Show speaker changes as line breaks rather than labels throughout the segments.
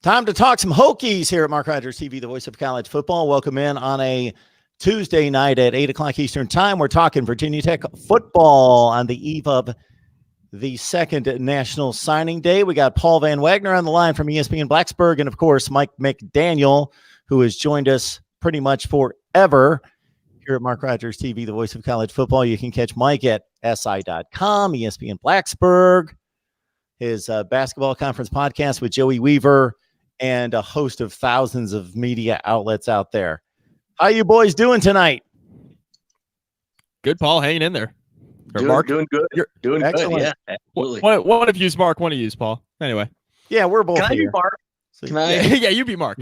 Time to talk some Hokies here at MarkRogersTV, the voice of college football. Welcome in on a Tuesday night at 8 o'clock Eastern time. We're talking Virginia Tech football on the eve of the second National Signing Day. We got Paul Van Wagner on the line from ESPN Blacksburg, and of course, Mike McDaniel, who has joined us pretty much forever here at MarkRogersTV, the voice of college football. You can catch Mike at si.com, ESPN Blacksburg, his basketball conference podcast with Joey Weaver, and a host of thousands of media outlets out there. How you boys doing tonight?
Good, Paul. Hanging in there.
Mark? Doing good.
You're
doing
excellent.
good. Yeah, absolutely.
One of you's Mark, one of you's Paul. Anyway.
Yeah, we're both
Can
here.
I be Mark?
So,
Can I?
Yeah, you be Mark.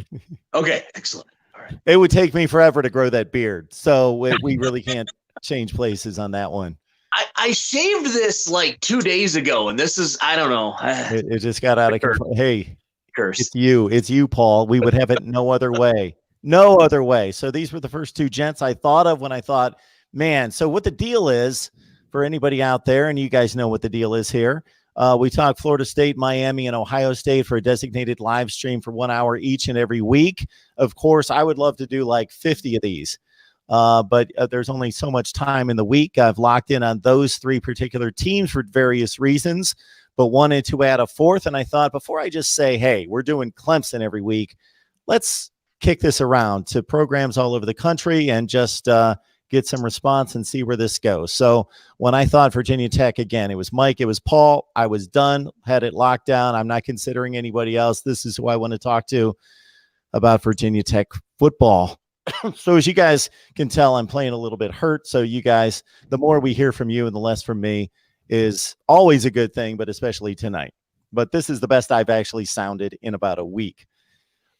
Okay, excellent. All right.
It would take me forever to grow that beard, so we really can't change places on that one.
I shaved this like 2 days ago, and this is, I don't know.
It just got out of control. Hey,
Curse.
it's you, Paul. We would have it no other way. No other way. So these were the first two gents I thought of when I thought, man, so what the deal is for anybody out there, and you guys know what the deal is here. We talk Florida State, Miami, and Ohio State for a designated live stream for 1 hour each and every week. Of course, I would love to do like 50 of these, but there's only so much time in the week. I've locked in on those three particular teams for various reasons, but wanted to add a fourth. And I thought, before I just say, hey, we're doing Clemson every week, let's kick this around to programs all over the country and just get some response and see where this goes. So when I thought Virginia Tech, again, it was Mike, it was Paul. I was done, had it locked down. I'm not considering anybody else. This is who I want to talk to about Virginia Tech football. So as you guys can tell, I'm playing a little bit hurt. So you guys, the more we hear from you and the less from me is always a good thing, but especially tonight. But this is the best I've actually sounded in about a week.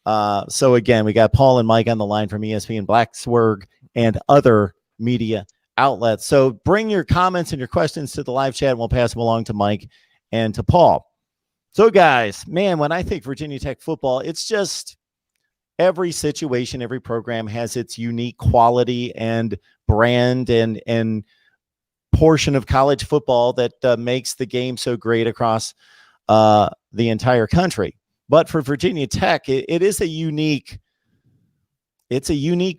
So again, we got Paul and Mike on the line from ESPN Blacksburg and other media outlets. So bring your comments and your questions to the live chat, and we'll pass them along to Mike and to Paul. So guys, man, when I think Virginia Tech football, it's just every situation, every program has its unique quality and brand and portion of college football that makes the game so great across the entire country. But for Virginia Tech, it is a unique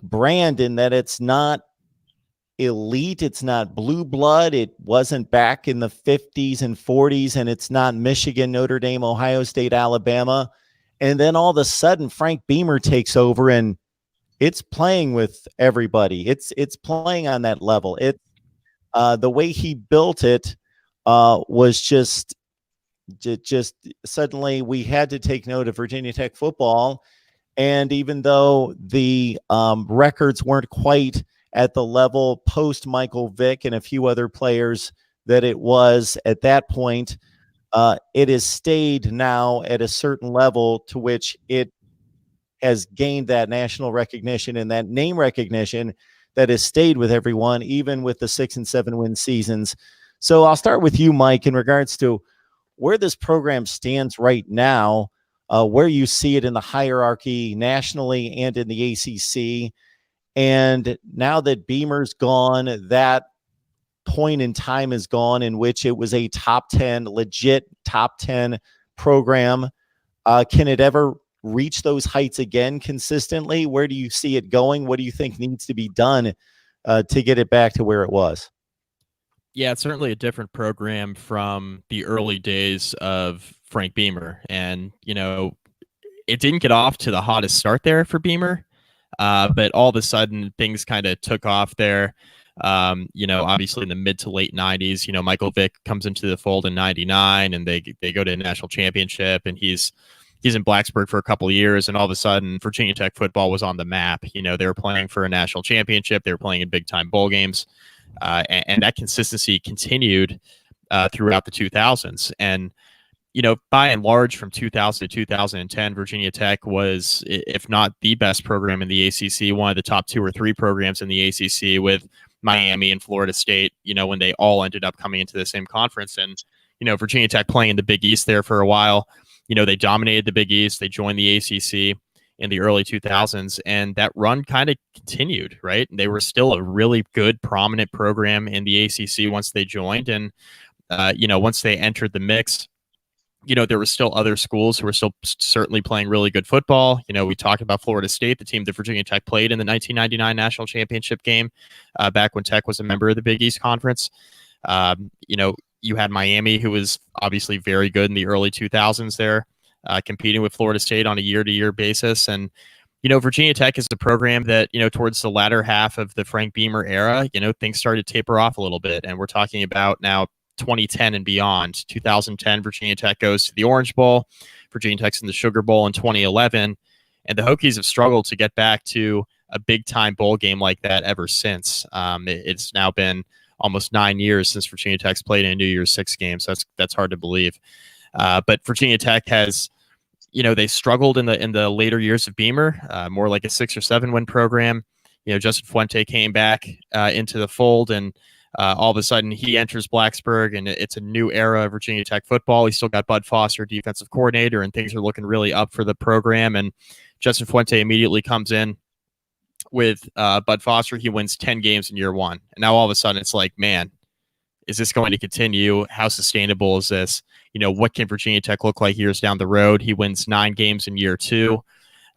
brand in that it's not elite. It's not blue blood. It wasn't back in the 50s and 40s, and it's not Michigan, Notre Dame, Ohio State, Alabama. And then all of a sudden, Frank Beamer takes over, and it's playing with everybody. It's playing on that level. The way he built it was just suddenly we had to take note of Virginia Tech football. And even though the records weren't quite at the level post Michael Vick and a few other players that it was at that point, it has stayed now at a certain level to which it has gained that national recognition and that name recognition that has stayed with everyone, even with the 6 and 7 win seasons. So I'll start with you, Mike, in regards to where this program stands right now, where you see it in the hierarchy nationally and in the ACC. And now that Beamer's gone, that point in time is gone in which it was a top 10, legit top 10 program. Can it ever reach those heights again consistently? Where do you see it going? What do you think needs to be done to get it back to where it was?
Yeah, it's certainly a different program from the early days of Frank Beamer. And, it didn't get off to the hottest start there for Beamer, but all of a sudden things kind of took off there. Obviously in the mid to late 90s, Michael Vick comes into the fold in 99 and they go to a national championship, and he's in Blacksburg for a couple of years, and all of a sudden Virginia Tech football was on the map. They were playing for a national championship. They were playing in big time bowl games. And that consistency continued throughout the 2000s. And, by and large, from 2000 to 2010, Virginia Tech was, if not the best program in the ACC, one of the top 2 or 3 programs in the ACC, with Miami and Florida State, when they all ended up coming into the same conference. And, Virginia Tech playing in the Big East there for a while. They dominated the Big East. They joined the ACC in the early 2000s, and that run kind of continued, right? They were still a really good, prominent program in the ACC once they joined. And, once they entered the mix, there were still other schools who were still certainly playing really good football. We talked about Florida State, the team that Virginia Tech played in the 1999 national championship game, back when Tech was a member of the Big East Conference. You had Miami, who was obviously very good in the early 2000s there, competing with Florida State on a year-to-year basis. And, Virginia Tech is a program that, towards the latter half of the Frank Beamer era, things started to taper off a little bit. And we're talking about now 2010 and beyond. 2010, Virginia Tech goes to the Orange Bowl. Virginia Tech's in the Sugar Bowl in 2011. And the Hokies have struggled to get back to a big-time bowl game like that ever since. It's now been almost 9 years since Virginia Tech's played in a New Year's Six game. So that's hard to believe. But Virginia Tech has, they struggled in the later years of Beamer, more like a 6 or 7 win program. Justin Fuente came back into the fold, and all of a sudden he enters Blacksburg, and it's a new era of Virginia Tech football. He's still got Bud Foster, defensive coordinator, and things are looking really up for the program. And Justin Fuente immediately comes in with Bud Foster. He wins 10 games in year 1. And now all of a sudden it's like, man, is this going to continue? How sustainable is this? What can Virginia Tech look like years down the road? He wins 9 games in year 2.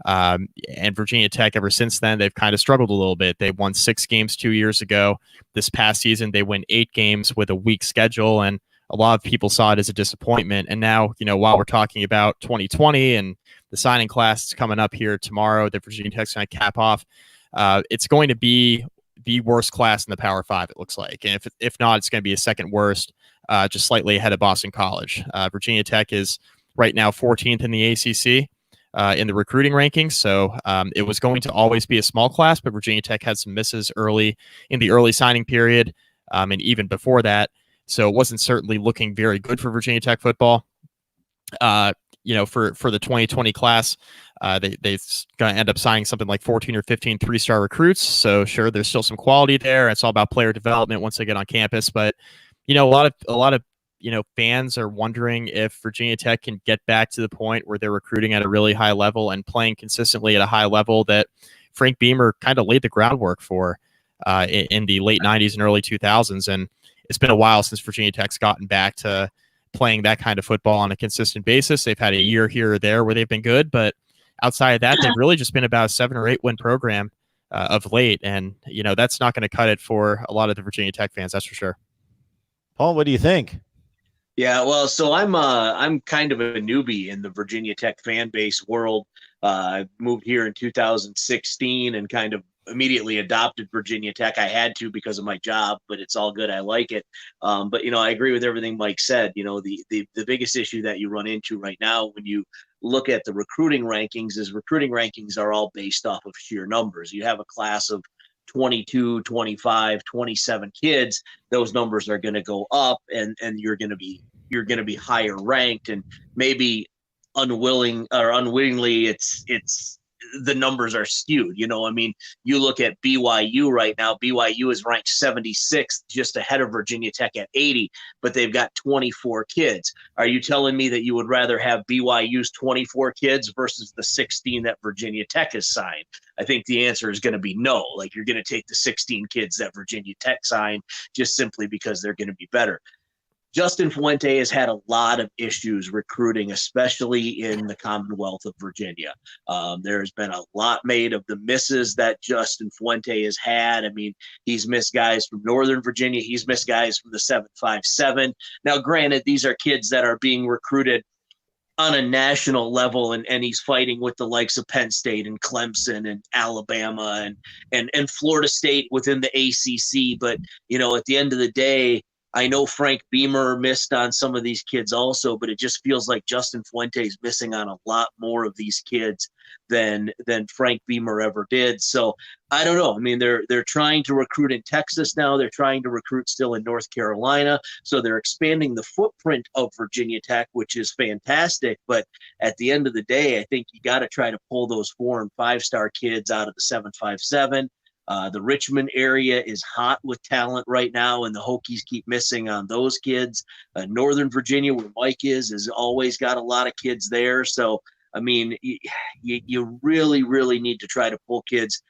And Virginia Tech, ever since then, they've kind of struggled a little bit. They won 6 games 2 years ago. This past season, they win 8 games with a weak schedule. And a lot of people saw it as a disappointment. And now, while we're talking about 2020 and the signing class is coming up here tomorrow that Virginia Tech's going to cap off, it's going to be the worst class in the Power 5, it looks like. And if not, it's going to be a second worst, just slightly ahead of Boston College. Virginia Tech is right now 14th in the ACC in the recruiting rankings. So it was going to always be a small class, but Virginia Tech had some misses in the early signing period, and even before that. So it wasn't certainly looking very good for Virginia Tech football. For the 2020 class, they're going to end up signing something like 14 or 15 3-star recruits. So sure, there's still some quality there. It's all about player development once they get on campus. But a lot of fans are wondering if Virginia Tech can get back to the point where they're recruiting at a really high level and playing consistently at a high level that Frank Beamer kind of laid the groundwork for in the late 90s and early 2000s. And it's been a while since Virginia Tech's gotten back to playing that kind of football on a consistent basis. They've had a year here or there where they've been good, but outside of that, they've really just been about a 7 or 8 win program of late. And, that's not going to cut it for a lot of the Virginia Tech fans. That's for sure.
Paul, what do you think?
Yeah, well, so I'm kind of a newbie in the Virginia Tech fan base world. I moved here in 2016 and kind of immediately adopted Virginia Tech. I had to because of my job, but it's all good. I like it. But I agree with everything Mike said. The biggest issue that you run into right now when you look at the recruiting rankings is recruiting rankings are all based off of sheer numbers. You have a class of 22, 25, 27 kids, those numbers are going to go up, and you're going to be higher ranked, and maybe unwittingly it's the numbers are skewed. You look at BYU right now. BYU is ranked 76th, just ahead of Virginia Tech at 80, but they've got 24 kids. Are you telling me that you would rather have BYU's 24 kids versus the 16 that Virginia Tech has signed? I think the answer is going to be no. Like, you're going to take the 16 kids that Virginia Tech signed just simply because they're going to be better. Justin Fuente has had a lot of issues recruiting, especially in the Commonwealth of Virginia. There's been a lot made of the misses that Justin Fuente has had. I mean, he's missed guys from Northern Virginia. He's missed guys from the 757. Now, granted, these are kids that are being recruited on a national level, and he's fighting with the likes of Penn State and Clemson and Alabama and Florida State within the ACC. But, at the end of the day, I know Frank Beamer missed on some of these kids also, but it just feels like Justin Fuente is missing on a lot more of these kids than Frank Beamer ever did. So I don't know. I mean, they're trying to recruit in Texas now. They're trying to recruit still in North Carolina. So they're expanding the footprint of Virginia Tech, which is fantastic. But at the end of the day, I think you got to try to pull those 4- and 5-star kids out of the 757. The Richmond area is hot with talent right now, and the Hokies keep missing on those kids. Northern Virginia, where Mike is always got a lot of kids there. So, I mean, you really, really need to try to pull kids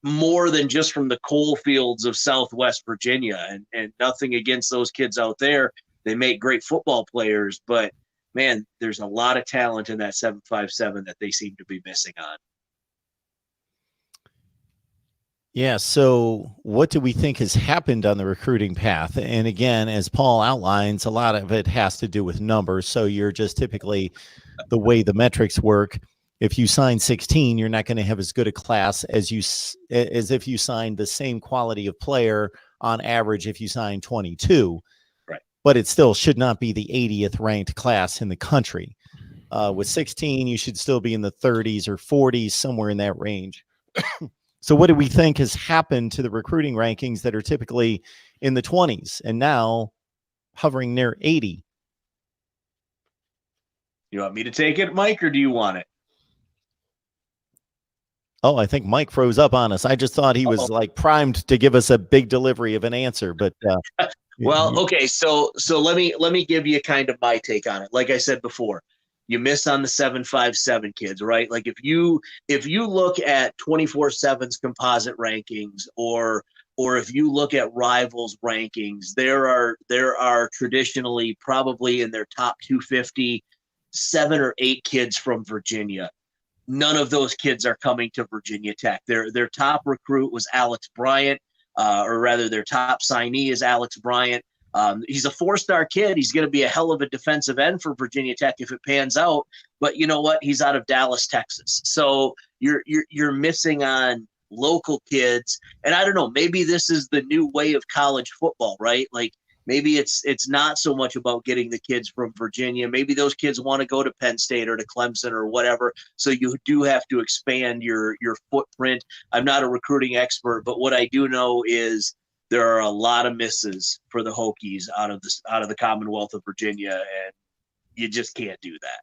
more than just from the coal fields of Southwest Virginia. And nothing against those kids out there. They make great football players, but man, there's a lot of talent in that 757 that they seem to be missing on.
Yeah. So what do we think has happened on the recruiting path? And again, as Paul outlines, a lot of it has to do with numbers. So you're just typically the way the metrics work. If you sign 16, you're not going to have as good a class as if you signed the same quality of player on average if you sign 22.
Right.
But it still should not be the 80th ranked class in the country. With 16, you should still be in the 30s or 40s, somewhere in that range. So what do we think has happened to the recruiting rankings that are typically in the 20s and now hovering near 80?
You want me to take it, Mike, or do you want it?
Oh, I think Mike froze up on us. I just thought he was like primed to give us a big delivery of an answer, but
well, okay. So let me give you kind of my take on it. Like I said before, you miss on the 757 kids, right? Like if you look at 24/7's composite rankings, or if you look at Rivals rankings, there are traditionally probably in their top 250, 7 or 8 kids from Virginia. None of those kids are coming to Virginia Tech. Their top recruit was Alex Bryant, or rather their top signee is Alex Bryant. He's a 4-star kid. He's going to be a hell of a defensive end for Virginia Tech if it pans out. But you know what? He's out of Dallas, Texas. So you're missing on local kids. And I don't know, maybe this is the new way of college football, right? Like maybe it's not so much about getting the kids from Virginia. Maybe those kids want to go to Penn State or to Clemson or whatever. So you do have to expand your footprint. I'm not a recruiting expert, but what I do know is there are a lot of misses for the Hokies out of the Commonwealth of Virginia, and you just can't do that.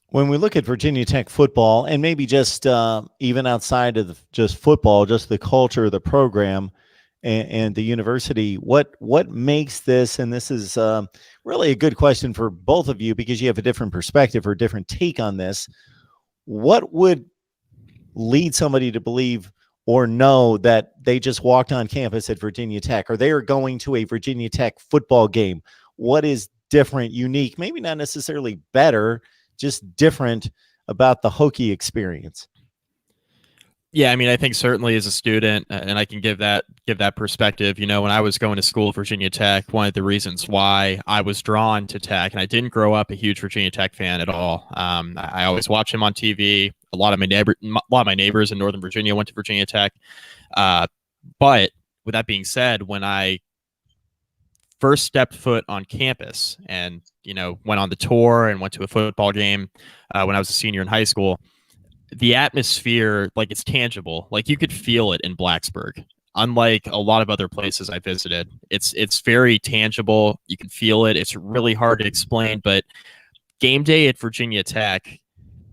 When we look at Virginia Tech football, and maybe just even outside of just football, just the culture, the program, and the university, what makes this, and this is really a good question for both of you because you have a different perspective or different take on this. What would lead somebody to believe or know that they just walked on campus at Virginia Tech, or they are going to a Virginia Tech football game? What is different, unique, maybe not necessarily better, just different about the Hokie experience?
Yeah, I mean, I think certainly as a student, and I can give that perspective. You know, when I was going to school at Virginia Tech, one of the reasons why I was drawn to Tech, and I didn't grow up a huge Virginia Tech fan at all. I always watched him on TV. A lot of my neighbors in Northern Virginia went to Virginia Tech. But with that being said, when I first stepped foot on campus and, you know, went on the tour and went to a football game when I was a senior in high school, the atmosphere, like, it's tangible. Like, you could feel it in Blacksburg. Unlike a lot of other places I visited, it's very tangible. You can feel it. It's really hard to explain, but game day at Virginia Tech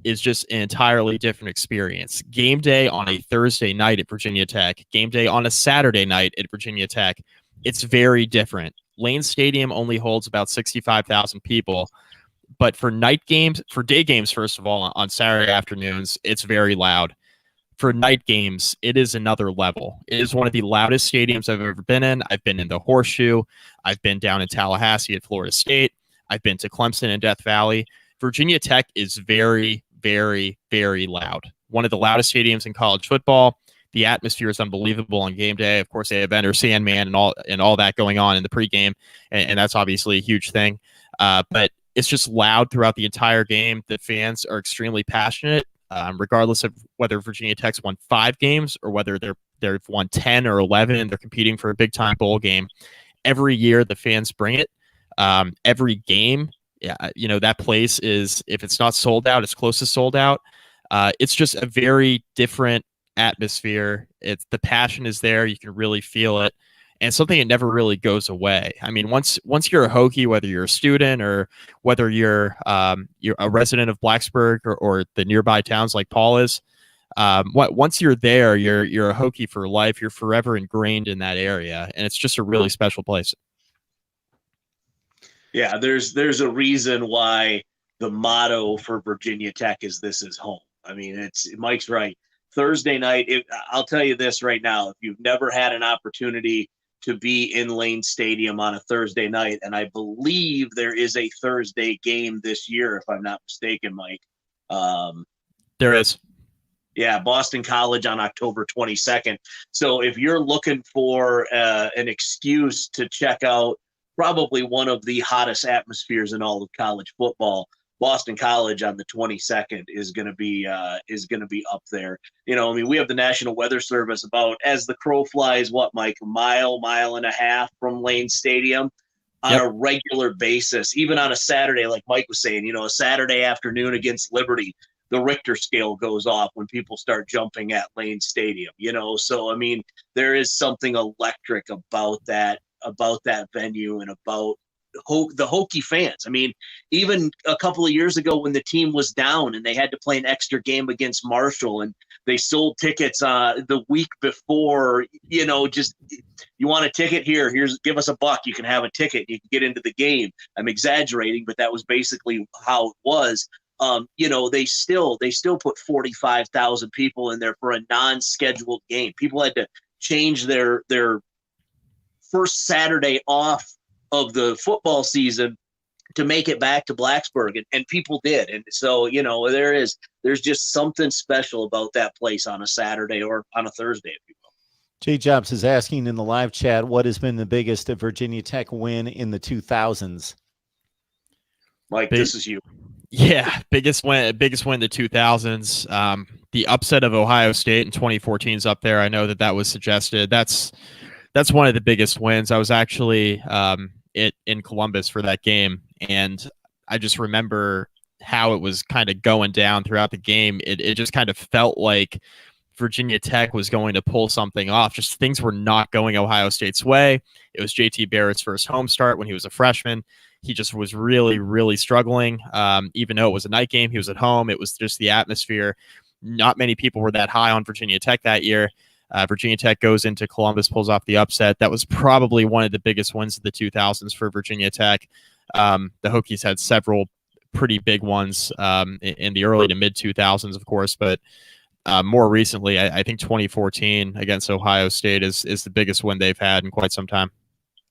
is just an entirely different experience. Game day on a Thursday night at Virginia Tech, game day on a Saturday night at Virginia Tech, it's very different. Lane Stadium only holds about 65,000 people. But for night games, for day games, first of all, on Saturday afternoons, it's very loud. For night games, it is another level. It is one of the loudest stadiums I've ever been in. I've been in the Horseshoe. I've been down in Tallahassee at Florida State. I've been to Clemson and Death Valley. Virginia Tech is very, very, very loud. One of the loudest stadiums in college football. The atmosphere is unbelievable on game day. Of course, they have Enter Sandman and all that going on in the pregame, and that's obviously a huge thing. But it's just loud throughout the entire game. The fans are extremely passionate, regardless of whether Virginia Tech's won 5 games or whether they've won 10 or 11 and they're competing for a big-time bowl game. Every year, the fans bring it. Every game, you know, that place is, if it's not sold out, it's close to sold out. It's just a very different atmosphere. The passion is there. You can really feel it. And something that never really goes away. I mean, once you're a Hokie, whether you're a student or whether you're a resident of Blacksburg or the nearby towns like Paul is, once you're there, you're a Hokie for life. You're forever ingrained in that area, and it's just a really special place.
Yeah, there's a reason why the motto for Virginia Tech is "This is home." I mean, Mike's right. Thursday night, I'll tell you this right now: if you've never had an opportunity to be in Lane Stadium on a Thursday night. And I believe there is a Thursday game this year, if I'm not mistaken, Mike.
There is.
Yeah, Boston College on October 22nd. So if you're looking for an excuse to check out probably one of the hottest atmospheres in all of college football, Boston College on the 22nd is going to be up there. You know, I mean, we have the National Weather Service about as the crow flies, what, Mike, a mile and a half from Lane Stadium on a regular basis, even on a Saturday, like Mike was saying, you know, a Saturday afternoon against Liberty, the Richter scale goes off when people start jumping at Lane Stadium, you know? So, I mean, there is something electric about that venue and about the Hokie fans. I mean, even a couple of years ago when the team was down and they had to play an extra game against Marshall and they sold tickets the week before, you know, just you want a ticket give us $1, you can have a ticket, you can get into the game. I'm exaggerating, but that was basically how it was. You know, they still put 45,000 people in there for a non-scheduled game. People had to change their first Saturday off of the football season to make it back to Blacksburg, and people did. And so, you know, there's just something special about that place on a Saturday or on a Thursday, if you will.
Jay Jobs is asking in the live chat, what has been the biggest Virginia Tech win in the 2000s?
Mike, this is you.
Yeah, biggest win in the 2000s. The upset of Ohio State in 2014 is up there. I know that was suggested. That's one of the biggest wins. I was actually in Columbus for that game, and I just remember how it was kind of going down throughout the game. It just kind of felt like Virginia Tech was going to pull something off. Just things were not going Ohio State's way. It was JT Barrett's first home start when he was a freshman. He just was really, really struggling. Even though it was a night game, he was at home. It was just the atmosphere. Not many people were that high on Virginia Tech that year. Virginia Tech goes into Columbus, pulls off the upset. That was probably one of the biggest wins of the 2000s for Virginia Tech. The Hokies had several pretty big ones in the early to mid 2000s, of course, but more recently, I think 2014 against Ohio State is the biggest win they've had in quite some time.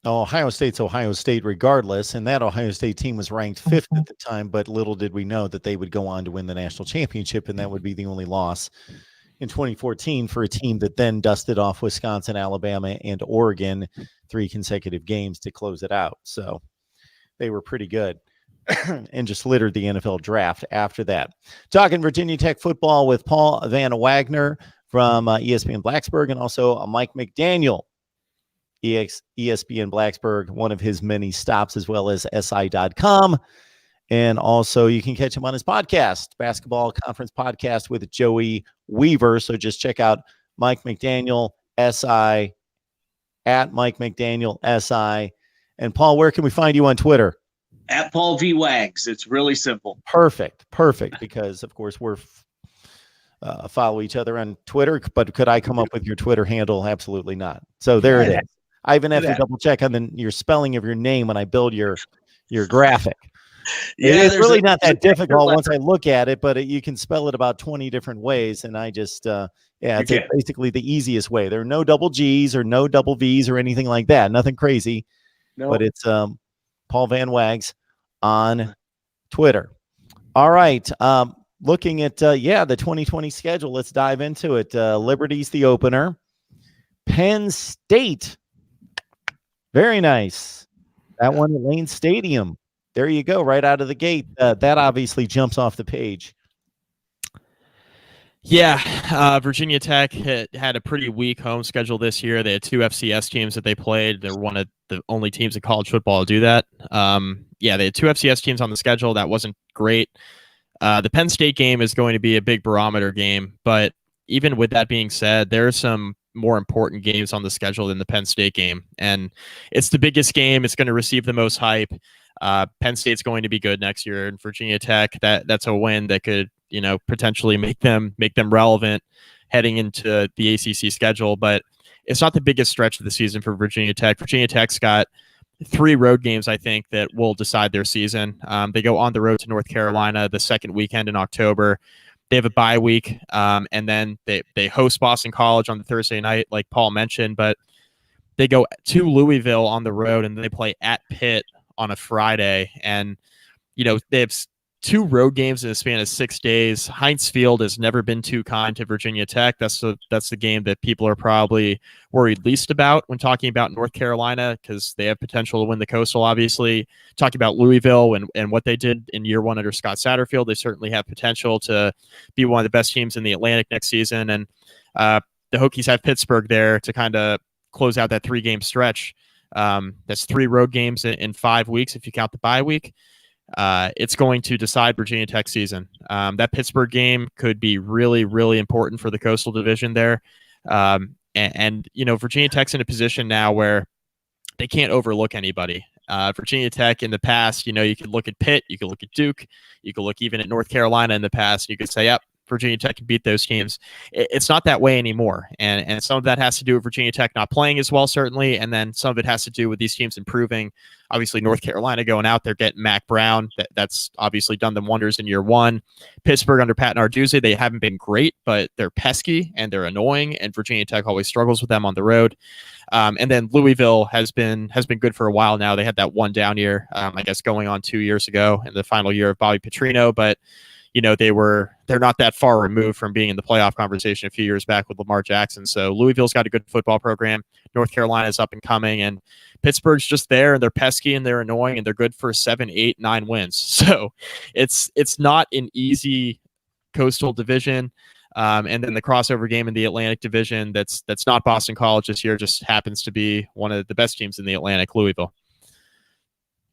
Ohio State's Ohio State regardless, and that Ohio State team was ranked 5th at the time, but little did we know that they would go on to win the national championship, and that would be the only loss in 2014 for a team that then dusted off Wisconsin, Alabama, and Oregon 3 consecutive games to close it out. So they were pretty good and just littered the NFL draft after that. Talking Virginia Tech football with Paul Van Wagner from ESPN Blacksburg, and also Mike McDaniel, ESPN Blacksburg, one of his many stops, as well as SI.com. And also you can catch him on his podcast, Basketball Conference Podcast with Joey Weaver. So just check out Mike McDaniel, SI, at Mike McDaniel, SI. And Paul, where can we find you on Twitter?
At Paul V. Wags. It's really simple.
Perfect. Because, of course, we're follow each other on Twitter. But could I come up with your Twitter handle? Absolutely not. So there it is. I even have to double check on your spelling of your name when I build your graphic. Yeah, it's really not that difficult once I look at it, but you can spell it about 20 different ways. And I just, it's basically the easiest way. There are no double G's or no double V's or anything like that. Nothing crazy. No. But it's Paul Van Wags on Twitter. All right. Looking at, the 2020 schedule, let's dive into it. Liberty's the opener. Penn State. Very nice. That one at Lane Stadium. There you go, right out of the gate. That obviously jumps off the page.
Yeah, Virginia Tech had a pretty weak home schedule this year. They had 2 FCS teams that they played. They're one of the only teams in college football to do that. They had 2 FCS teams on the schedule. That wasn't great. The Penn State game is going to be a big barometer game, but even with that being said, there are some more important games on the schedule than the Penn State game, and it's the biggest game. It's going to receive the most hype. Penn State's going to be good next year, and Virginia Tech, that's a win that could, potentially make them relevant heading into the ACC schedule. But it's not the biggest stretch of the season for Virginia Tech. Virginia Tech's got 3 road games, I think, that will decide their season. They go on the road to North Carolina the second weekend in October. They have a bye week, and then they host Boston College on the Thursday night, like Paul mentioned. But they go to Louisville on the road, and they play at Pitt on a Friday. And, they have 2 road games in a span of 6 days. Heinz Field has never been too kind to Virginia Tech. That's the game that people are probably worried least about when talking about North Carolina, because they have potential to win the Coastal, obviously. Talking about Louisville and what they did in year 1 under Scott Satterfield, they certainly have potential to be one of the best teams in the Atlantic next season. And the Hokies have Pittsburgh there to kind of close out that 3-game stretch. That's 3 road games in 5 weeks if you count the bye week. It's going to decide Virginia Tech season. That Pittsburgh game could be really, really important for the Coastal Division there. And Virginia Tech's in a position now where they can't overlook anybody. Virginia Tech in the past, you could look at Pitt, you could look at Duke, you could look even at North Carolina in the past. You could say, yep, Virginia Tech can beat those teams. It's not that way anymore. And some of that has to do with Virginia Tech not playing as well, certainly. And then some of it has to do with these teams improving. Obviously, North Carolina going out there, getting Mac Brown. That's obviously done them wonders in year 1. Pittsburgh under Pat Narduzzi, they haven't been great, but they're pesky and they're annoying. And Virginia Tech always struggles with them on the road. And then Louisville has been good for a while now. They had that 1 down year, I guess, going on 2 years ago in the final year of Bobby Petrino. But they're not that far removed from being in the playoff conversation a few years back with Lamar Jackson. So Louisville's got a good football program. North Carolina's up and coming, and Pittsburgh's just there, and they're pesky and they're annoying, and they're good for 7, 8, 9 wins. So it's not an easy Coastal Division. And then the crossover game in the Atlantic Division that's not Boston College this year, just happens to be one of the best teams in the Atlantic, Louisville.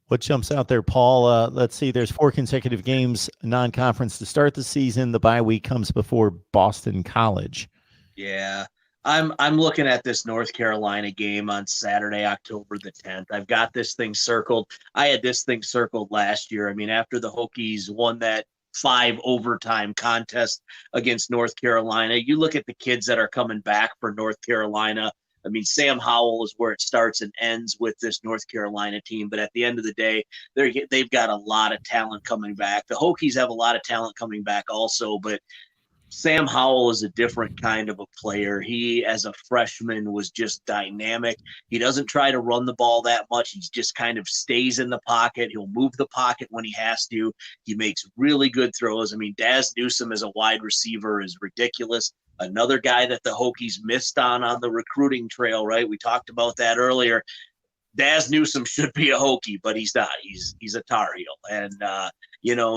What jumps out there, Paul? Let's see. There's 4 consecutive games non-conference to start the season. The bye week comes before Boston College.
Yeah, I'm looking at this North Carolina game on Saturday, October the 10th. I've got this thing circled. I had this thing circled last year. I mean, after the Hokies won that 5 overtime contest against North Carolina, you look at the kids that are coming back for North Carolina. I mean, Sam Howell is where it starts and ends with this North Carolina team. But at the end of the day, they've got a lot of talent coming back. The Hokies have a lot of talent coming back also. But Sam Howell is a different kind of a player. He, as a freshman, was just dynamic. He doesn't try to run the ball that much. He just kind of stays in the pocket. He'll move the pocket when he has to. He makes really good throws. I mean, Daz Newsome as a wide receiver is ridiculous. Another guy that the Hokies missed on the recruiting trail, right? We talked about that earlier. Daz Newsome should be a Hokie, but he's not. He's a Tar Heel. And,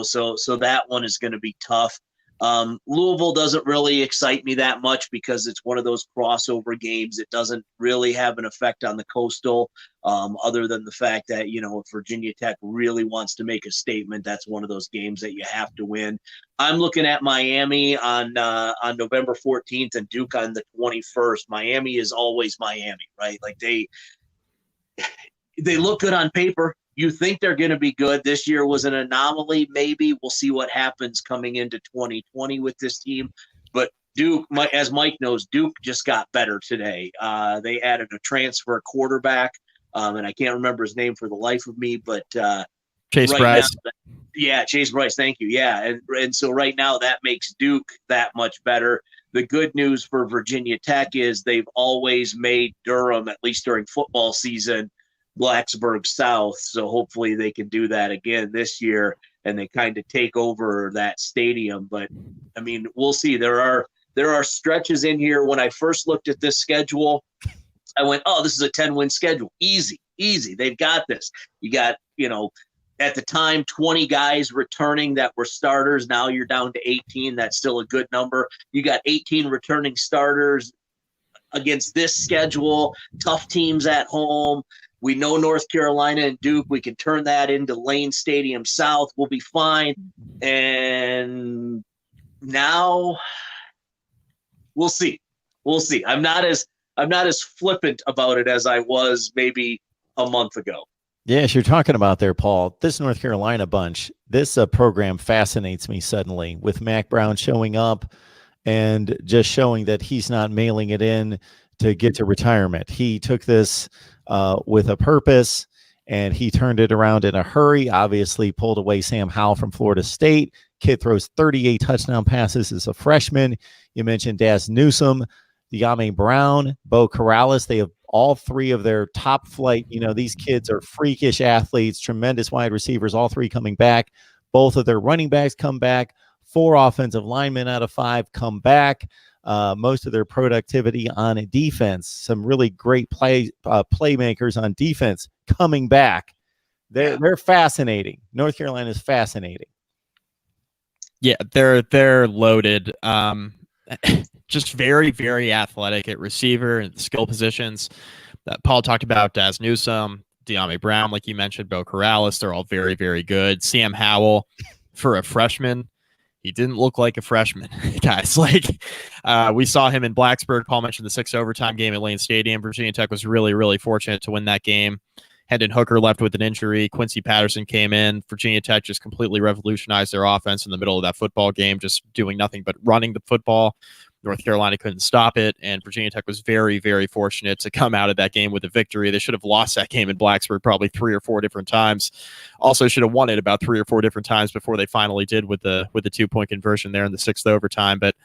so that one is going to be tough. Louisville doesn't really excite me that much because it's one of those crossover games. It doesn't really have an effect on the Coastal, other than the fact that, if Virginia Tech really wants to make a statement, that's one of those games that you have to win. I'm looking at Miami on November 14th and Duke on the 21st. Miami is always Miami, right? Like they look good on paper. You think they're going to be good. This year was an anomaly. Maybe we'll see what happens coming into 2020 with this team. But Duke, as Mike knows, Duke just got better today. They added a transfer quarterback, and I can't remember his name for the life of me, but
Chase Bryce.
Yeah, Chase Bryce. Thank you. Yeah, and so right now that makes Duke that much better. The good news for Virginia Tech is they've always made Durham, at least during football season, Blacksburg South. So hopefully they can do that again this year and they kind of take over that stadium. But I mean, we'll see. There are stretches in here. When I first looked at this schedule, I went, oh, this is a 10-win schedule. Easy. They've got this. You got, at the time, 20 guys returning that were starters. Now you're down to 18. That's still a good number. You got 18 returning starters against this schedule, tough teams at home. We know North Carolina and Duke. We can turn that into Lane Stadium South. We'll be fine. And now we'll see. I'm not as flippant about it as I was maybe a month ago.
Yes, you're talking about there, Paul. This North Carolina bunch, this program fascinates me suddenly with Mac Brown showing up and just showing that he's not mailing it in to get to retirement. He took this with a purpose, and he turned it around in a hurry. Obviously pulled away Sam Howell from Florida State. Kid throws 38 touchdown passes as a freshman. You mentioned Daz Newsome, De'Ame Brown, Bo Corrales. They have all three of their top flight. These kids are freakish athletes, tremendous wide receivers, all three coming back. Both of their running backs come back. 4 offensive linemen out of 5 come back. Most of their productivity on a defense, some really great playmakers on defense coming back. They're fascinating. North Carolina is fascinating.
Yeah, they're loaded. Just very, very athletic at receiver and skill positions. Paul talked about Daz Newsome, De'Ami Brown, like you mentioned, Bo Corrales. They're all very, very good. Sam Howell, for a freshman, he didn't look like a freshman, guys. We saw him in Blacksburg. Paul mentioned the 6 overtime game at Lane Stadium. Virginia Tech was really, really fortunate to win that game. Hendon Hooker left with an injury. Quincy Patterson came in. Virginia Tech just completely revolutionized their offense in the middle of that football game, just doing nothing but running the football. North Carolina couldn't stop it, and Virginia Tech was very, very fortunate to come out of that game with a victory. They should have lost that game in Blacksburg probably 3 or 4 different times. Also should have won it about 3 or 4 different times before they finally did with the 2-point conversion there in the 6th overtime. But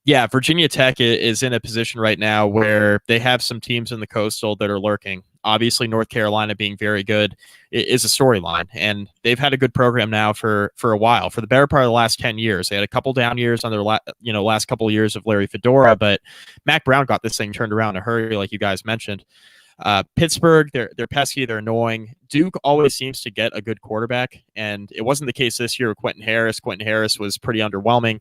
yeah, Virginia Tech is in a position right now where they have some teams in the Coastal that are lurking. Obviously, North Carolina being very good is a storyline, and they've had a good program now for a while, for the better part of the last 10 years. They had a couple down years on their last couple of years of Larry Fedora, but Mac Brown got this thing turned around in a hurry, like you guys mentioned. Pittsburgh, they're pesky, they're annoying. Duke always seems to get a good quarterback, and it wasn't the case this year with Quentin Harris. Quentin Harris was pretty underwhelming,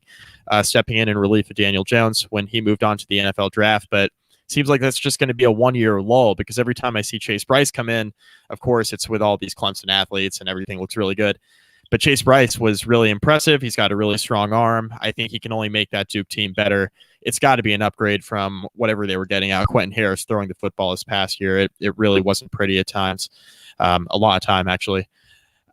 stepping in relief of Daniel Jones when he moved on to the NFL draft, but seems like that's just going to be a 1-year lull, because every time I see Chase Bryce come in, of course, it's with all these Clemson athletes and everything looks really good. But Chase Bryce was really impressive. He's got a really strong arm. I think he can only make that Duke team better. It's got to be an upgrade from whatever they were getting out. Quentin Harris throwing the football this past year, it really wasn't pretty at times, a lot of time actually.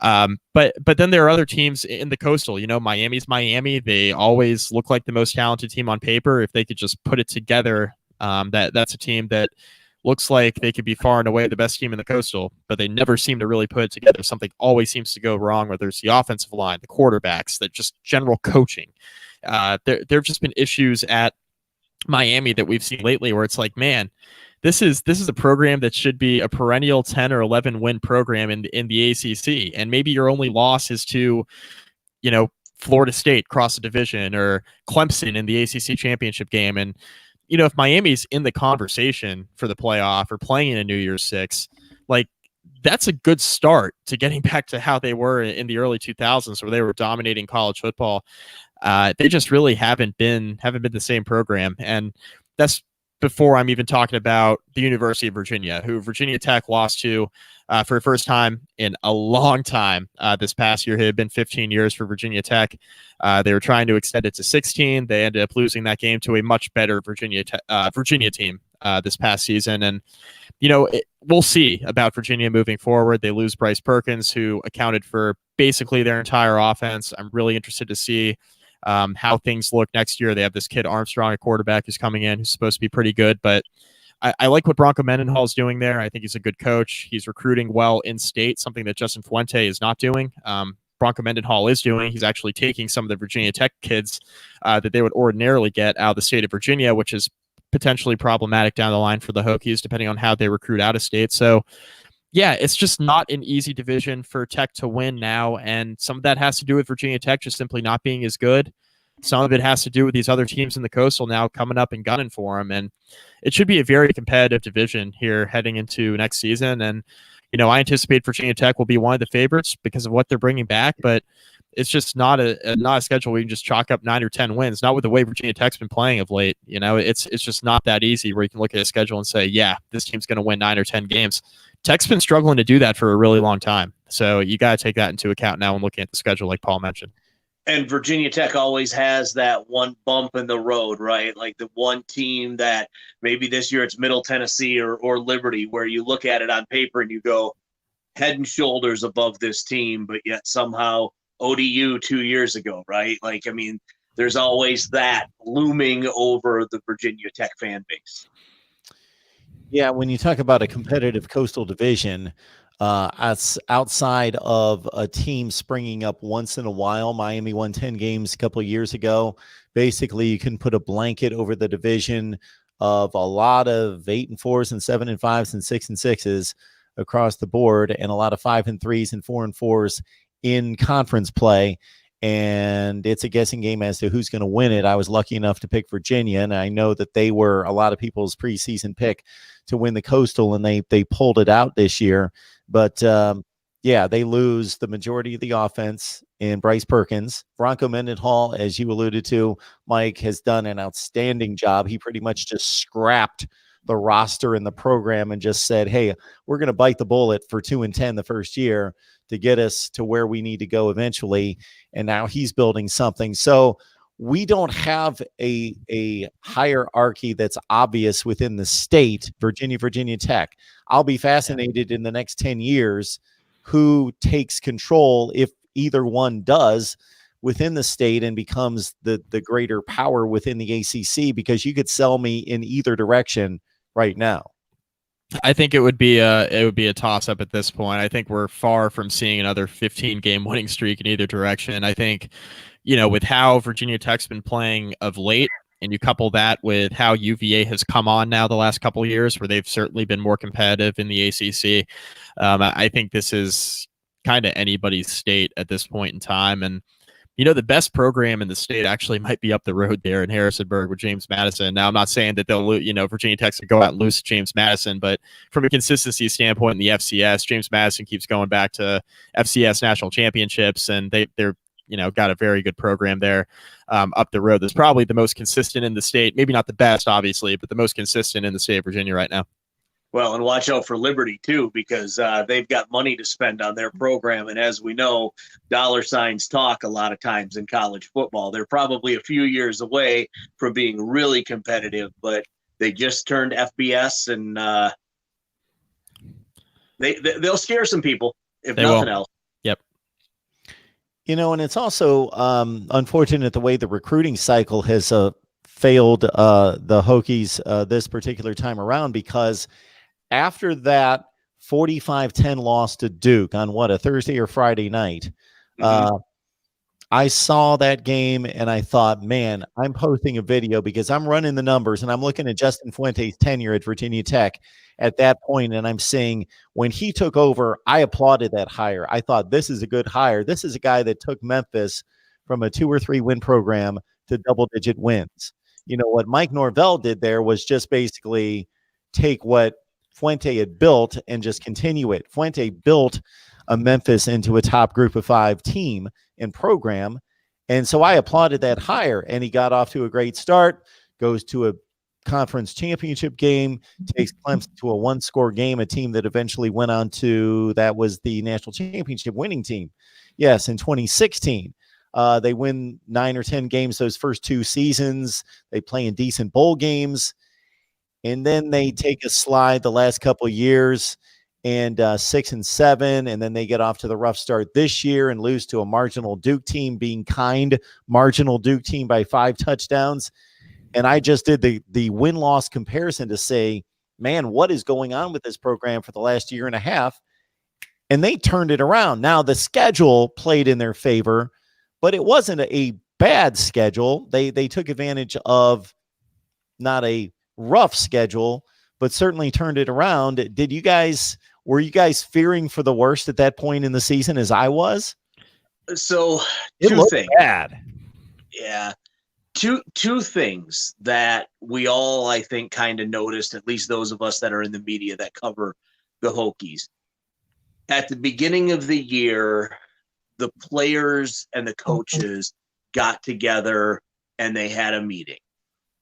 But then there are other teams in the Coastal. Miami's Miami. They always look like the most talented team on paper. If they could just put it together, that's a team that looks like they could be far and away the best team in the Coastal, but they never seem to really put it together. Something always seems to go wrong, whether it's the offensive line, the quarterbacks, that just general coaching. There have just been issues at Miami that we've seen lately where it's like, man, this is a program that should be a perennial 10 or 11 win program in the ACC, and maybe your only loss is to, Florida State cross the division, or Clemson in the ACC championship game. And if Miami's in the conversation for the playoff or playing in a New Year's Six, that's a good start to getting back to how they were in the early 2000s, where they were dominating college football. They just really haven't been the same program, and that's before I'm even talking about the University of Virginia, who Virginia Tech lost to for the first time in a long time this past year. It had been 15 years for Virginia Tech. They were trying to extend it to 16. They ended up losing that game to a much better Virginia team this past season. And, we'll see about Virginia moving forward. They lose Bryce Perkins, who accounted for basically their entire offense. I'm really interested to see how things look next year. They have this kid Armstrong, a quarterback, who's coming in, who's supposed to be pretty good, but I like what Bronco Mendenhall is doing there. I think he's a good coach. He's recruiting well in state, something that Justin Fuente is not doing. Bronco Mendenhall is doing. He's actually taking some of the Virginia Tech kids that they would ordinarily get out of the state of Virginia, which is potentially problematic down the line for the Hokies, depending on how they recruit out of state. So, yeah, it's just not an easy division for Tech to win now, and some of that has to do with Virginia Tech just simply not being as good. Some of it has to do with these other teams in the Coastal now coming up and gunning for them, and it should be a very competitive division here heading into next season. And I anticipate Virginia Tech will be one of the favorites because of what they're bringing back, but it's just not a schedule where you can just chalk up 9 or 10 wins. Not with the way Virginia Tech's been playing of late. It's just not that easy where you can look at a schedule and say, yeah, this team's going to win 9 or 10 games. Tech's been struggling to do that for a really long time. So you got to take that into account now when looking at the schedule, like Paul mentioned.
And Virginia Tech always has that one bump in the road, right? Like the one team that maybe this year it's Middle Tennessee or Liberty, where you look at it on paper and you go head and shoulders above this team, but yet somehow ODU 2 years ago, right? There's always that looming over the Virginia Tech fan base.
Yeah, when you talk about a competitive Coastal division, outside of a team springing up once in a while, Miami won 10 games a couple of years ago. Basically, you can put a blanket over the division of a lot of 8-4s and 7-5s and 6-6s across the board, and a lot of 5-3s and 4-4s in conference play. And it's a guessing game as to who's going to win it. I was lucky enough to pick Virginia, and I know that they were a lot of people's preseason pick to win the Coastal, and they pulled it out this year. But yeah, they lose the majority of the offense in Bryce Perkins. Bronco Mendenhall, as you alluded to, Mike, has done an outstanding job. He pretty much just scrapped the roster in the program and just said, hey, we're going to bite the bullet for 2-10 the first year to get us to where we need to go eventually. And now he's building something. So we don't have a hierarchy that's obvious within the state, Virginia Tech. I'll be fascinated in the next 10 years who takes control, if either one does, within the state and becomes the greater power within the ACC, because you could sell me in either direction right now.
I think it would be a toss up at this point. I think we're far from seeing another 15-game winning streak in either direction. I think, with how Virginia Tech's been playing of late, and you couple that with how UVA has come on now the last couple of years, where they've certainly been more competitive in the ACC. I think this is kind of anybody's state at this point in time. And, the best program in the state actually might be up the road there in Harrisonburg with James Madison. Now, I'm not saying that they'll, Virginia Tech's going to go out and lose to James Madison, but from a consistency standpoint in the FCS, James Madison keeps going back to FCS national championships, and they're got a very good program there up the road. That's probably the most consistent in the state. Maybe not the best, obviously, but the most consistent in the state of Virginia right now.
Well, and watch out for Liberty, too, because they've got money to spend on their program. And as we know, dollar signs talk a lot of times in college football. They're probably a few years away from being really competitive, but they just turned FBS, and they'll scare some people, if nothing else.
Yep.
And it's also unfortunate the way the recruiting cycle has failed the Hokies this particular time around, because after that 45-10 loss to Duke on a Thursday or Friday night, I saw that game and I thought, man, I'm posting a video because I'm running the numbers and I'm looking at Justin Fuente's tenure at Virginia Tech at that point, and I'm saying, when he took over, I applauded that hire. I thought, this is a good hire. This is a guy that took Memphis from a 2 or 3 win program to double-digit wins. What Mike Norvell did there was just basically take what Fuente had built and just continue it. Fuente built a Memphis into a top group of 5 team and program. And so I applauded that hire, and he got off to a great start, goes to a conference championship game, takes Clemson to a 1-score game, a team that eventually went on to, that was the national championship winning team. Yes, in 2016. They win 9 or 10 games those first 2 seasons. They play in decent bowl games. And then they take a slide the last couple of years, and 6-7, and then they get off to the rough start this year and lose to a marginal Duke team, being kind, marginal Duke team by 5 touchdowns. And I just did the win-loss comparison to say, man, what is going on with this program for the last year and a half? And they turned it around. Now, the schedule played in their favor, but it wasn't a bad schedule. They took advantage of not a rough schedule, but certainly turned it around. Were you guys fearing for the worst at that point in the season, as I was?
So
it looked
things.
Bad.
Yeah. Two things that we all, I think, kind of noticed, at least those of us that are in the media that cover the Hokies. At the beginning of the year, the players and the coaches got together and they had a meeting.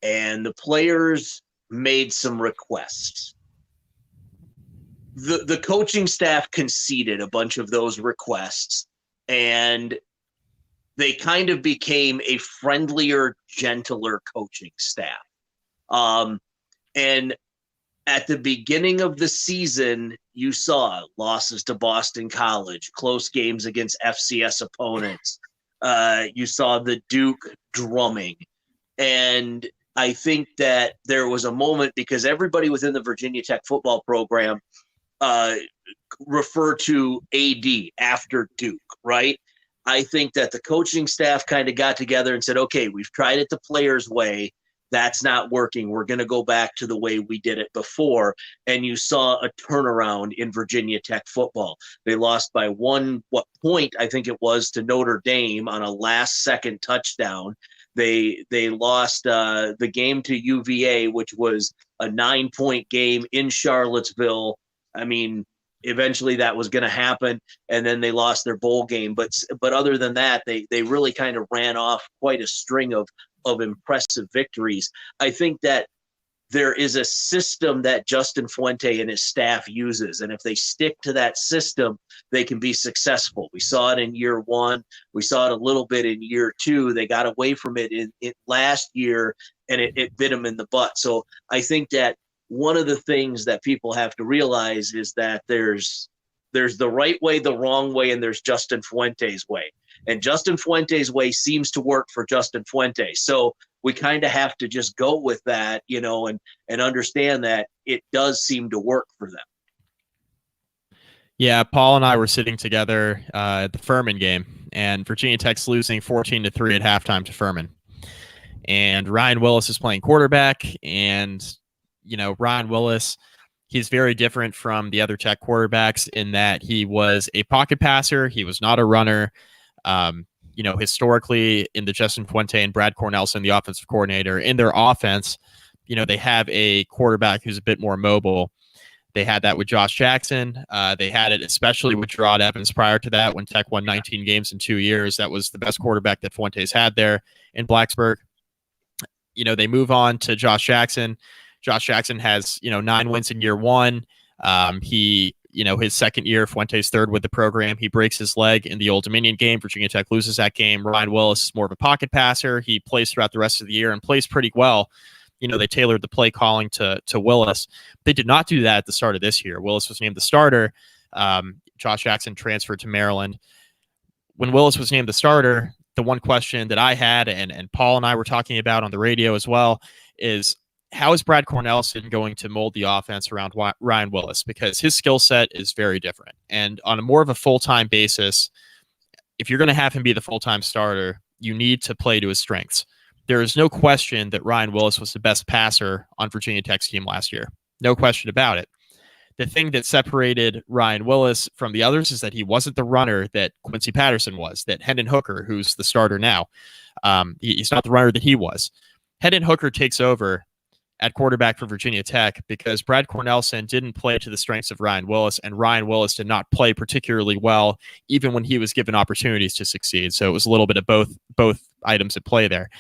And the players made some requests. The coaching staff conceded a bunch of those requests, and they kind of became a friendlier, gentler coaching staff. And at the beginning of the season, you saw losses to Boston College, close games against FCS opponents. You saw the Duke drumming. And I think that there was a moment, because everybody within the Virginia Tech football program refer to AD after Duke, right? I think that the coaching staff kind of got together and said, okay, we've tried it the players' way. that's not working. We're going to go back to the way we did it before. And you saw a turnaround in Virginia Tech football. They lost by what point I think it was to Notre Dame on a last-second touchdown. They lost the game to UVA, which was a 9-point game in Charlottesville. I mean, eventually that was going to happen, and then they lost their bowl game. But other than that, they really kind of ran off quite a string of impressive victories. I think that there is a system that Justin Fuente and his staff uses, and if they stick to that system, they can be successful. We saw it in year one. We saw it a little bit in year two. They got away from it in last year, and it bit them in the butt. So I think that one of the things that people have to realize is that there's the right way, the wrong way, and there's Justin Fuente's way. And Justin Fuente's way seems to work for Justin Fuente. So we kind of have to just go with that, and understand that it does seem to work for them.
Yeah, Paul and I were sitting together at the Furman game, and Virginia Tech's losing 14-3 at halftime to Furman. And Ryan Willis is playing quarterback, and Ryan Willis, he's very different from the other Tech quarterbacks in that he was a pocket passer. He was not a runner. Historically in the Justin Fuente and Brad Cornelson, the offensive coordinator, in their offense, they have a quarterback who's a bit more mobile. They had that with Josh Jackson. They had it especially with Gerard Evans prior to that when Tech won 19 games in 2 years. That was the best quarterback that Fuentes had there in Blacksburg. They move on to Josh Jackson. Josh Jackson has, 9 wins in year one. His second year, Fuente's third with the program. He breaks his leg in the Old Dominion game. Virginia Tech loses that game. Ryan Willis is more of a pocket passer. He plays throughout the rest of the year and plays pretty well. They tailored the play calling to Willis. They did not do that at the start of this year. Willis was named the starter. Josh Jackson transferred to Maryland. When Willis was named the starter, the one question that I had, and Paul and I were talking about on the radio as well, is how is Brad Cornelson going to mold the offense around Ryan Willis? Because his skill set is very different. And on a more of a full-time basis, if you're going to have him be the full-time starter, you need to play to his strengths. There is no question that Ryan Willis was the best passer on Virginia Tech's team last year. No question about it. The thing that separated Ryan Willis from the others is that he wasn't the runner that Quincy Patterson was, that Hendon Hooker, who's the starter now, he's not the runner that he was. Hendon Hooker takes over at quarterback for Virginia Tech because Brad Cornelson didn't play to the strengths of Ryan Willis, and Ryan Willis did not play particularly well even when he was given opportunities to succeed. So it was a little bit of both items at play there.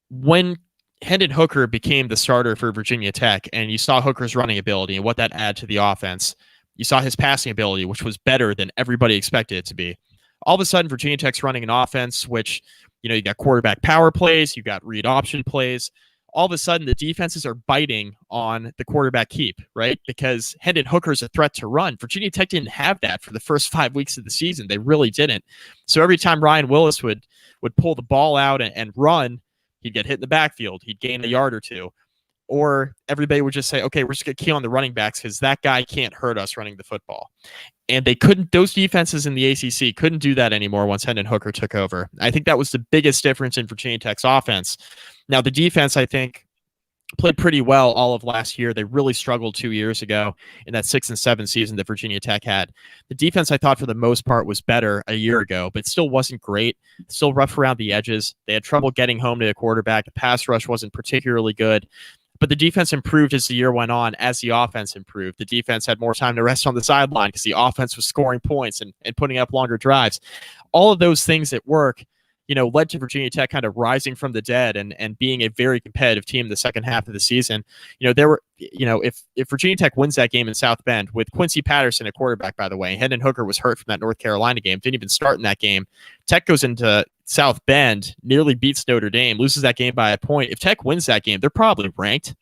When Hendon Hooker became the starter for Virginia Tech, and you saw Hooker's running ability and what that added to the offense, you saw his passing ability, which was better than everybody expected it to be. All of a sudden, Virginia Tech's running an offense which, you got quarterback power plays, you got read option plays. All of a sudden, the defenses are biting on the quarterback keep, right? Because Hendon Hooker's a threat to run. Virginia Tech didn't have that for the first 5 weeks of the season. They really didn't. So every time Ryan Willis would pull the ball out and run, he'd get hit in the backfield. He'd gain a yard or two. Or everybody would just say, okay, we're just going to key on the running backs because that guy can't hurt us running the football. And they couldn't, those defenses in the ACC couldn't do that anymore once Hendon Hooker took over. I think that was the biggest difference in Virginia Tech's offense. Now, the defense, I think, played pretty well all of last year. They really struggled 2 years ago in that 6-7 season that Virginia Tech had. The defense, I thought, for the most part, was better a year ago, but still wasn't great. Still rough around the edges. They had trouble getting home to a quarterback. The pass rush wasn't particularly good. But the defense improved as the year went on, as the offense improved. The defense had more time to rest on the sideline because the offense was scoring points and putting up longer drives. All of those things at work, led to Virginia Tech kind of rising from the dead and being a very competitive team in the second half of the season. There were, if Virginia Tech wins that game in South Bend with Quincy Patterson at quarterback, by the way, Hendon Hooker was hurt from that North Carolina game, didn't even start in that game. Tech goes into South Bend, nearly beats Notre Dame, loses that game by a point. If Tech wins that game, they're probably ranked.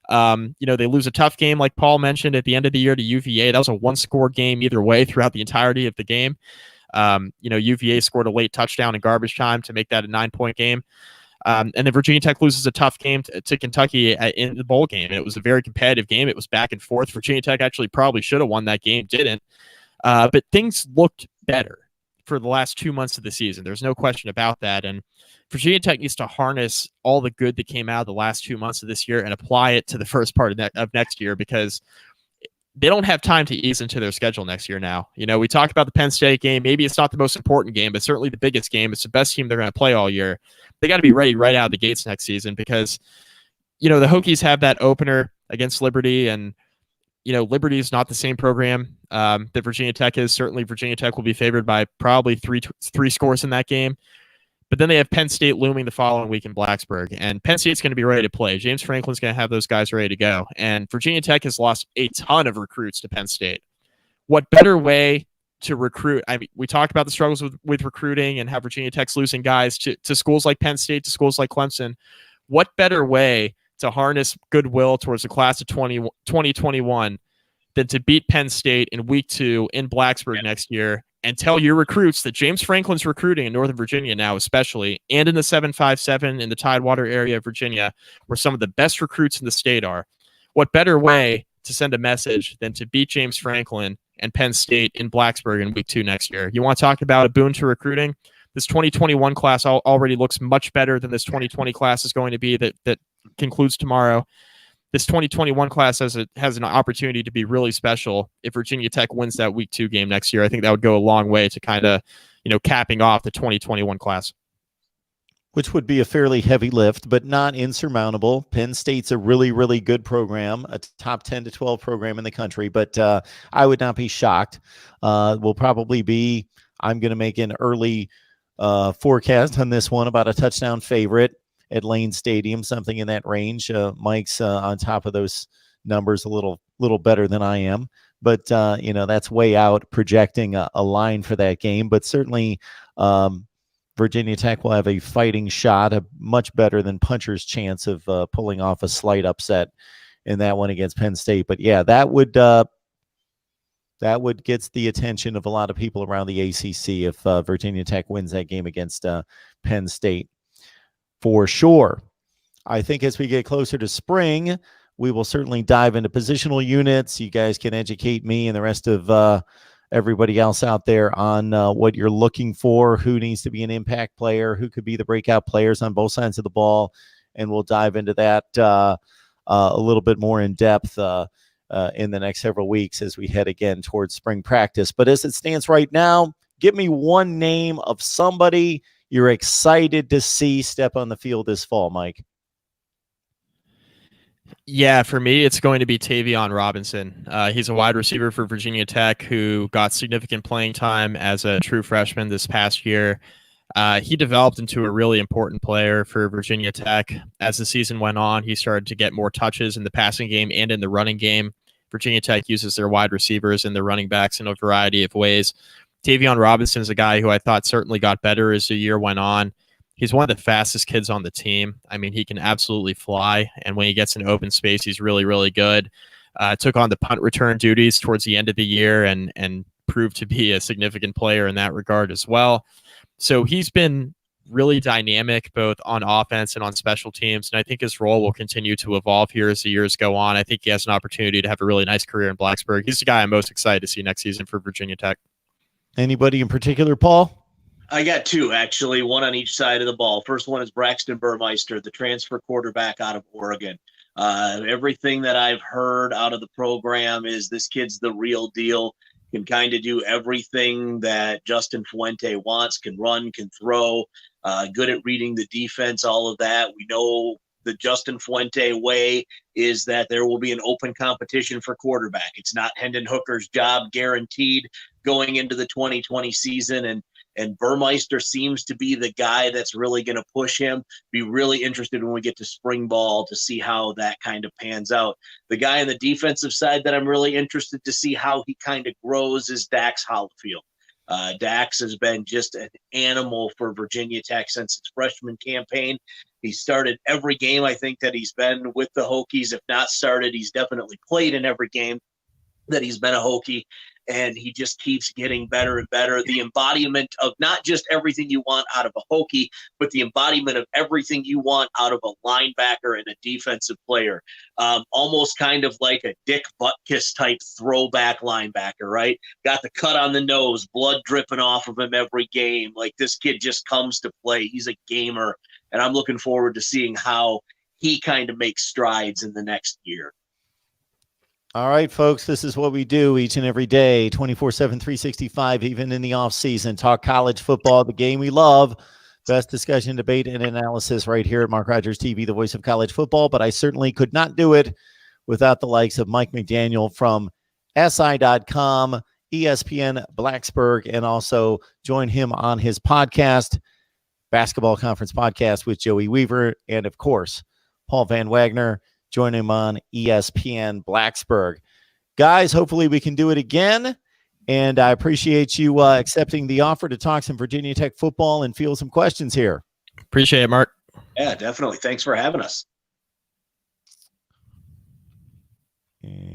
They lose a tough game, like Paul mentioned, at the end of the year to UVA. That was a one-score game either way throughout the entirety of the game. UVA scored a late touchdown in garbage time to make that a 9-point game. And then Virginia Tech loses a tough game to Kentucky in the bowl game. It was a very competitive game. It was back and forth. Virginia Tech actually probably should have won that game, didn't. But things looked better. for the last 2 months of the season. There's no question about that. And Virginia Tech needs to harness all the good that came out of the last 2 months of this year and apply it to the first part of next year, because they don't have time to ease into their schedule next year now. You know, we talked about the Penn State game. Maybe it's not the most important game, but certainly the biggest game. It's the best team they're going to play all year. They got to be ready right out of the gates next season, because, you know, the Hokies have that opener against Liberty, and, you know, Liberty is not the same program that Virginia Tech is. Certainly Virginia Tech will be favored by probably three scores in that game. But then they have Penn State looming the following week in Blacksburg, and Penn State's going to be ready to play. James Franklin's going to have those guys ready to go. And Virginia Tech has lost a ton of recruits to Penn State. What better way to recruit? I mean, we talked about the struggles with recruiting and how Virginia Tech's losing guys to schools like Penn State, to schools like Clemson. What better way to harness goodwill towards the class of 2021 than to beat Penn State in week 2 in Blacksburg next year, and tell your recruits that James Franklin's recruiting in Northern Virginia now, especially, and in the 757 in the Tidewater area of Virginia, where some of the best recruits in the state are. What better way to send a message than to beat James Franklin and Penn State in Blacksburg in week 2 next year? You want to talk about a boon to recruiting? This 2021 class already looks much better than this 2020 class is going to be that concludes tomorrow. This 2021 class has an opportunity to be really special if Virginia Tech wins that week 2 game next year. I think that would go a long way to kind of, you know, capping off the 2021 class.
Which would be a fairly heavy lift, but not insurmountable. Penn State's a really, really good program, a top 10 to 12 program in the country, but I would not be shocked. We'll probably be, I'm going to make an early forecast on this one, about a touchdown favorite at Lane Stadium, something in that range. Mike's on top of those numbers a little better than I am, but you know, that's way out projecting a line for that game. But certainly Virginia Tech will have a fighting shot, a much better than puncher's chance of pulling off a slight upset in that one against Penn State. But yeah, that would get the attention of a lot of people around the ACC if Virginia Tech wins that game against Penn State. For sure. I think as we get closer to spring, we will certainly dive into positional units. You guys can educate me and the rest of everybody else out there on what you're looking for, who needs to be an impact player, who could be the breakout players on both sides of the ball, and we'll dive into that a little bit more in depth in the next several weeks as we head again towards spring practice. But as it stands right now, give me one name of somebody you're excited to see step on the field this fall, Mike.
Yeah, for me, it's going to be Tavion Robinson. He's a wide receiver for Virginia Tech who got significant playing time as a true freshman this past year. He developed into a really important player for Virginia Tech. As the season went on, he started to get more touches in the passing game and in the running game. Virginia Tech uses their wide receivers and their running backs in a variety of ways. Tavion Robinson is a guy who I thought certainly got better as the year went on. He's one of the fastest kids on the team. I mean, he can absolutely fly, and when he gets in open space, he's really, really good. Took on the punt return duties towards the end of the year and proved to be a significant player in that regard as well. So he's been really dynamic both on offense and on special teams, and I think his role will continue to evolve here as the years go on. I think he has an opportunity to have a really nice career in Blacksburg. He's the guy I'm most excited to see next season for Virginia Tech. Anybody in particular, Paul?
I got two, actually, one on each side of the ball. First one is Braxton Burmeister, the transfer quarterback out of Oregon. Everything that I've heard out of the program is this kid's the real deal, can kind of do everything that Justin Fuente wants, can run, can throw, good at reading the defense, all of that. We know the Justin Fuente way is that there will be an open competition for quarterback. It's not Hendon Hooker's job guaranteed going into the 2020 season. And Burmeister seems to be the guy that's really going to push him. Be really interested when we get to spring ball to see how that kind of pans out. The guy on the defensive side that I'm really interested to see how he kind of grows is Dax Hollifield. Dax has been just an animal for Virginia Tech since its freshman campaign. He started every game, I think, that he's been with the Hokies. If not started, he's definitely played in every game that he's been a Hokie. and he just keeps getting better and better. The embodiment of not just everything you want out of a Hokie, but the embodiment of everything you want out of a linebacker and a defensive player. Almost kind of like a Dick Butkus type throwback linebacker, right? Got the cut on the nose, blood dripping off of him every game. Like, this kid just comes to play. He's a gamer, and I'm looking forward to seeing how he kind of makes strides in the next year.
All right, folks, this is what we do each and every day, 24/7, 365, even in the off season. Talk college football, the game we love. Best discussion, debate, and analysis right here at Mark Rogers TV, the voice of college football. But I certainly could not do it without the likes of Mike McDaniel from SI.com, ESPN Blacksburg, and also join him on his podcast, Basketball Conference Podcast with Joey Weaver, and of course, Paul Van Wagner. Join him on ESPN Blacksburg. Guys, hopefully we can do it again. And I appreciate you accepting the offer to talk some Virginia Tech football and field some questions here.
Appreciate it, Mark.
Yeah, definitely. Thanks for having us.